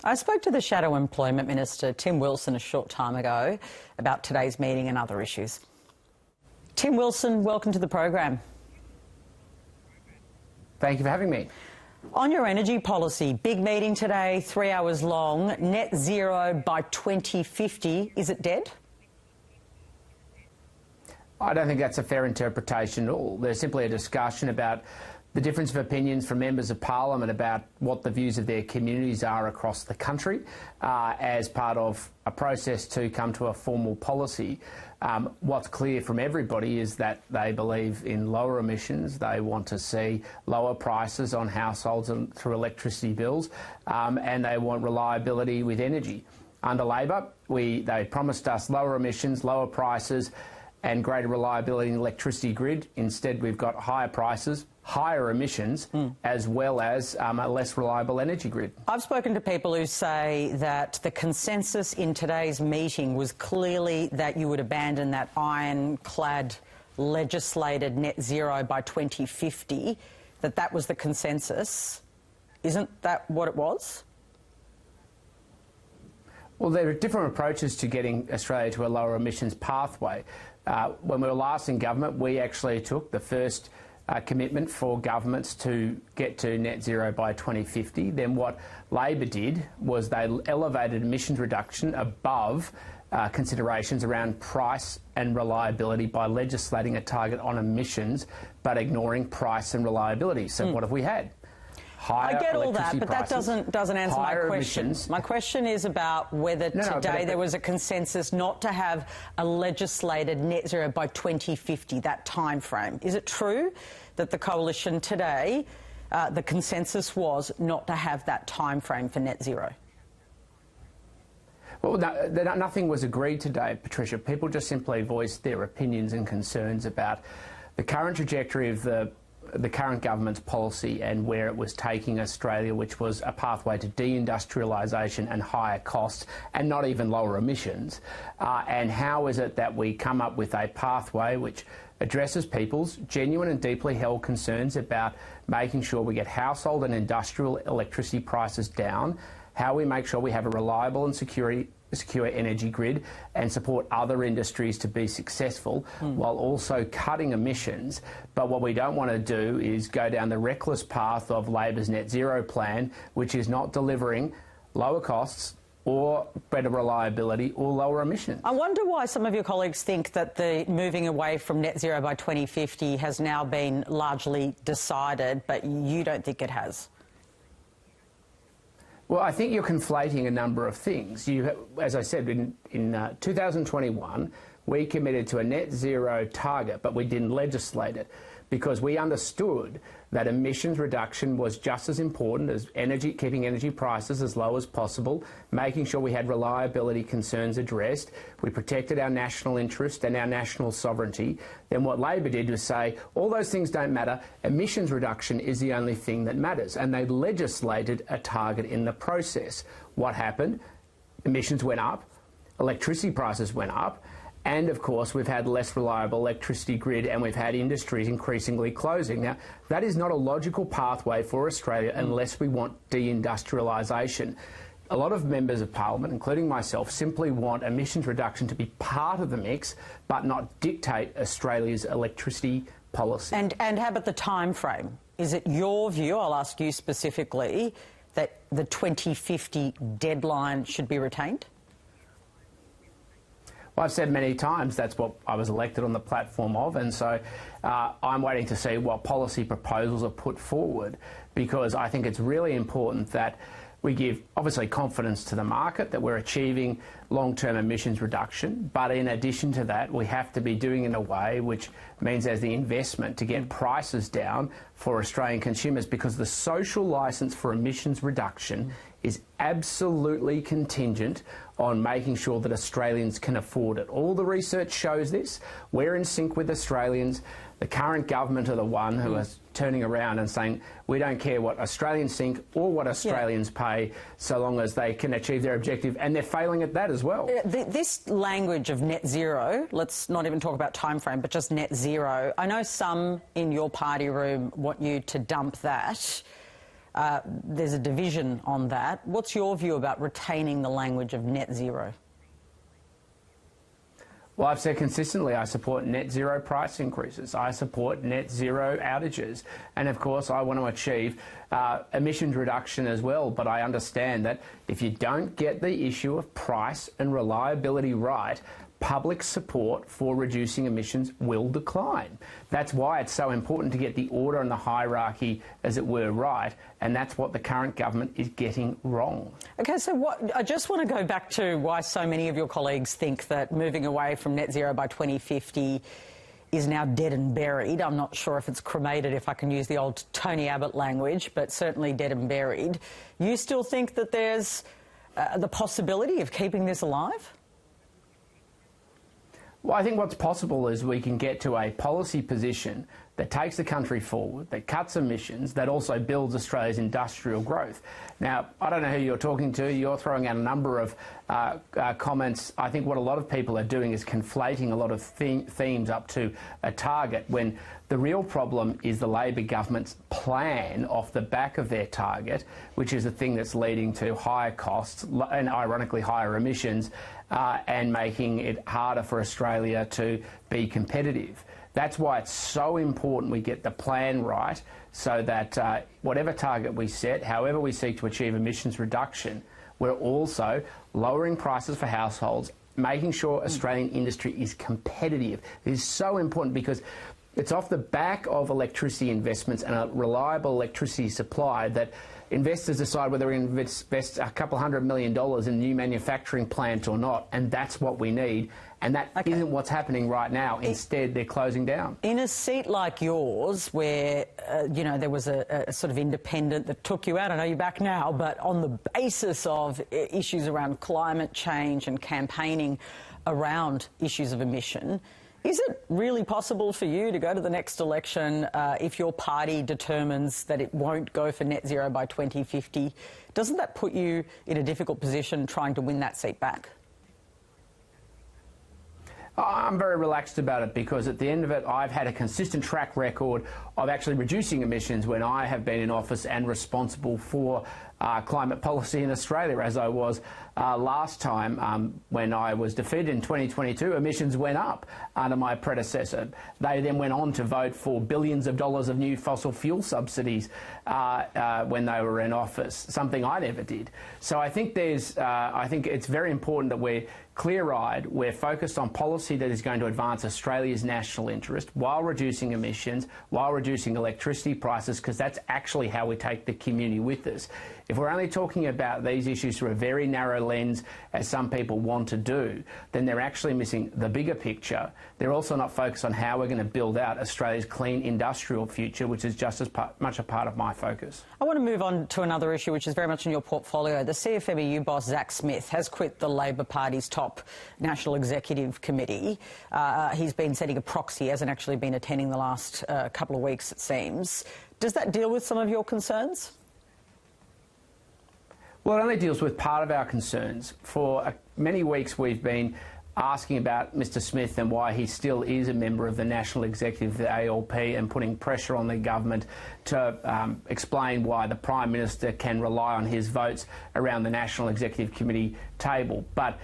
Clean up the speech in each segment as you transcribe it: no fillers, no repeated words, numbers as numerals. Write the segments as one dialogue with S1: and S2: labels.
S1: I spoke to the Shadow Employment Minister, Tim Wilson, a short time ago about today's meeting and other issues. Tim Wilson, welcome to the program.
S2: Thank you for having me.
S1: On your energy policy, big meeting today, 3 hours long, net zero by 2050. Is it dead?
S2: I don't think that's a fair interpretation at all. There's simply a discussion about the difference of opinions from members of parliament about what the views of their communities are across the country as part of a process to come to a formal policy. What's clear from everybody is that they believe in lower emissions. They want to see lower prices on households and through electricity bills, and they want reliability with energy. Under Labor, they promised us lower emissions, lower prices and greater reliability in the electricity grid. Instead, we've got higher prices, higher emissions, as well as a less reliable energy grid.
S1: I've spoken to people who say that the consensus in today's meeting was clearly that you would abandon that ironclad legislated net zero by 2050, that was the consensus. Isn't that what it was?
S2: Well, there are different approaches to getting Australia to a lower emissions pathway. When we were last in government, we actually took the first commitment for governments to get to net zero by 2050. Then what Labor did was they elevated emissions reduction above considerations around price and reliability by legislating a target on emissions but ignoring price and reliability. So what have we had?
S1: I get all that, but
S2: prices,
S1: that doesn't answer my question.
S2: Emissions.
S1: My question is about whether today there was a consensus not to have a legislated net zero by 2050, that time frame. Is it true that the coalition today, the consensus was not to have that time frame for net zero?
S2: Well, nothing was agreed today, Patricia. People just simply voiced their opinions and concerns about the current trajectory of the current government's policy and where it was taking Australia, which was a pathway to deindustrialisation and higher costs and not even lower emissions. And how is it that we come up with a pathway which addresses people's genuine and deeply held concerns about making sure we get household and industrial electricity prices down, how we make sure we have a reliable and secure energy grid and support other industries to be successful while also cutting emissions. But what we don't want to do is go down the reckless path of Labor's net zero plan, which is not delivering lower costs or better reliability or lower emissions.
S1: I wonder why some of your colleagues think that the moving away from net zero by 2050 has now been largely decided, but you don't think it has.
S2: Well, I think you're conflating a number of things. As I said, in 2021, we committed to a net zero target, but we didn't legislate it because we understood that emissions reduction was just as important as keeping energy prices as low as possible, making sure we had reliability concerns addressed. We protected our national interest and our national sovereignty. Then what Labor did was say, all those things don't matter, emissions reduction is the only thing that matters. And they legislated a target in the process. What happened? Emissions went up, electricity prices went up, and, of course, we've had less reliable electricity grid and we've had industries increasingly closing. Now, that is not a logical pathway for Australia unless we want deindustrialisation. A lot of members of parliament, including myself, simply want emissions reduction to be part of the mix but not dictate Australia's electricity policy.
S1: And how about the time frame? Is it your view, I'll ask you specifically, that the 2050 deadline should be retained?
S2: Well, I've said many times that's what I was elected on the platform of, and so I'm waiting to see what policy proposals are put forward, because I think it's really important that we give, obviously, confidence to the market that we're achieving long-term emissions reduction, but in addition to that, we have to be doing it in a way which means there's the investment to get prices down for Australian consumers, because the social licence for emissions reduction is absolutely contingent on making sure that Australians can afford it. All the research shows this. We're in sync with Australians. The current government are the one who are turning around and saying, we don't care what Australians think or what Australians pay, so long as they can achieve their objective, and they're failing at that as well.
S1: This language of net zero, let's not even talk about time frame, but just net zero, I know some in your party room want you to dump that. There's a division on that. What's your view about retaining the language of net zero?
S2: Well, I've said consistently I support net zero price increases. I support net zero outages. And of course, I want to achieve emissions reduction as well. But I understand that if you don't get the issue of price and reliability right, public support for reducing emissions will decline. That's why it's so important to get the order and the hierarchy, as it were, right, and that's what the current government is getting wrong.
S1: OK, so I just want to go back to why so many of your colleagues think that moving away from net zero by 2050 is now dead and buried. I'm not sure if it's cremated, if I can use the old Tony Abbott language, but certainly dead and buried. You still think that there's the possibility of keeping this alive?
S2: Well, I think what's possible is we can get to a policy position that takes the country forward, that cuts emissions, that also builds Australia's industrial growth. Now, I don't know who you're talking to. You're throwing out a number of comments. I think what a lot of people are doing is conflating a lot of themes up to a target when the real problem is the Labor government's plan off the back of their target, which is the thing that's leading to higher costs and, ironically, higher emissions and making it harder for Australia to be competitive. That's why it's so important we get the plan right so that whatever target we set, however we seek to achieve emissions reduction, we're also lowering prices for households, making sure Australian industry is competitive. It is so important because it's off the back of electricity investments and a reliable electricity supply that investors decide whether they're going to invest a couple $100 million in a new manufacturing plant or not, and that's what we need. And that isn't what's happening right now. Instead, they're closing down. In
S1: a seat like yours, where, you know, there was a sort of independent that took you out, I know you're back now, but on the basis of issues around climate change and campaigning around issues of emission, is it really possible for you to go to the next election if your party determines that it won't go for net zero by 2050? Doesn't that put you in a difficult position trying to win that seat back?
S2: I'm very relaxed about it because at the end of it, I've had a consistent track record of actually reducing emissions when I have been in office and responsible for climate policy in Australia, as I was last time when I was defeated in 2022. Emissions went up under my predecessor. They then went on to vote for billions of dollars of new fossil fuel subsidies when they were in office, something I never did. So I think I think it's very important that we're clear-eyed, we're focused on policy that is going to advance Australia's national interest while reducing emissions, while reducing electricity prices, because that's actually how we take the community with us. If we're only talking about these issues through a very narrow lens, as some people want to do, then they're actually missing the bigger picture. They're also not focused on how we're going to build out Australia's clean industrial future, which is just as much a part of my focus.
S1: I want to move on to another issue, which is very much in your portfolio. The CFMEU boss, Zack Smith, has quit the Labor Party's top National Executive Committee. He's been setting a proxy, hasn't actually been attending the last couple of weeks, it seems. Does that deal with some of your concerns?
S2: Well, it only deals with part of our concerns. For many weeks we've been asking about Mr Smith and why he still is a member of the National Executive, the ALP, and putting pressure on the government to explain why the Prime Minister can rely on his votes around the National Executive Committee table. But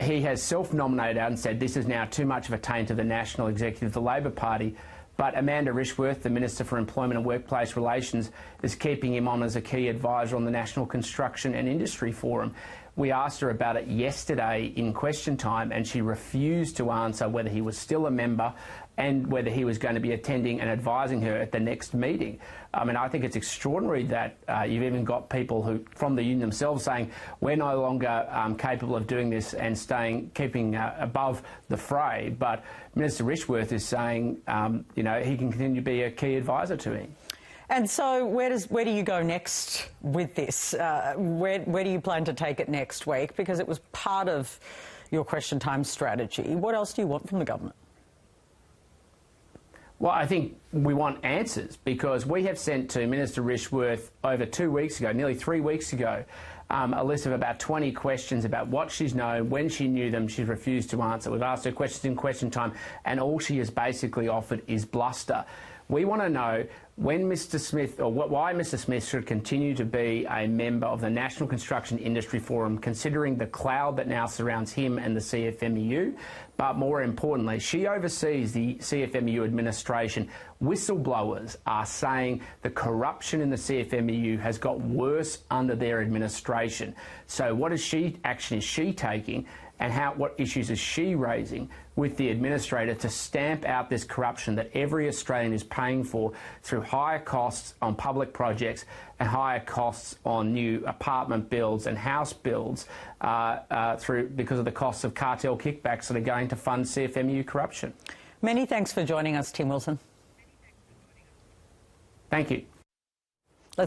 S2: he has self-nominated out and said this is now too much of a taint of the National Executive, the Labor Party. But Amanda Rishworth, the Minister for Employment and Workplace Relations, is keeping him on as a key advisor on the National Construction and Industry Forum. We asked her about it yesterday in question time, and she refused to answer whether he was still a member and whether he was going to be attending and advising her at the next meeting. I mean, I think it's extraordinary that you've even got people who, from the union themselves, saying we're no longer capable of doing this and keeping above the fray. But Minister Rishworth is saying, you know, he can continue to be a key advisor to him.
S1: And so where do you go next with this? Where do you plan to take it next week? Because it was part of your question time strategy. What else do you want from the government?
S2: Well, I think we want answers because we have sent to Minister Rishworth over 2 weeks ago, nearly 3 weeks ago, a list of about 20 questions about what she's known, when she knew them. She's refused to answer. We've asked her questions in question time, and all she has basically offered is bluster. We want to know when Mr Smith, or why Mr Smith should continue to be a member of the National Construction Industry Forum, considering the cloud that now surrounds him and the CFMEU. But more importantly, she oversees the CFMEU administration. Whistleblowers are saying the corruption in the CFMEU has got worse under their administration. So what action is she taking, and what issues is she raising with the administrator to stamp out this corruption that every Australian is paying for through higher costs on public projects and higher costs on new apartment builds and house builds because of the costs of cartel kickbacks that are going to fund CFMEU corruption?
S1: Many thanks for joining us, Tim Wilson.
S2: Thank you.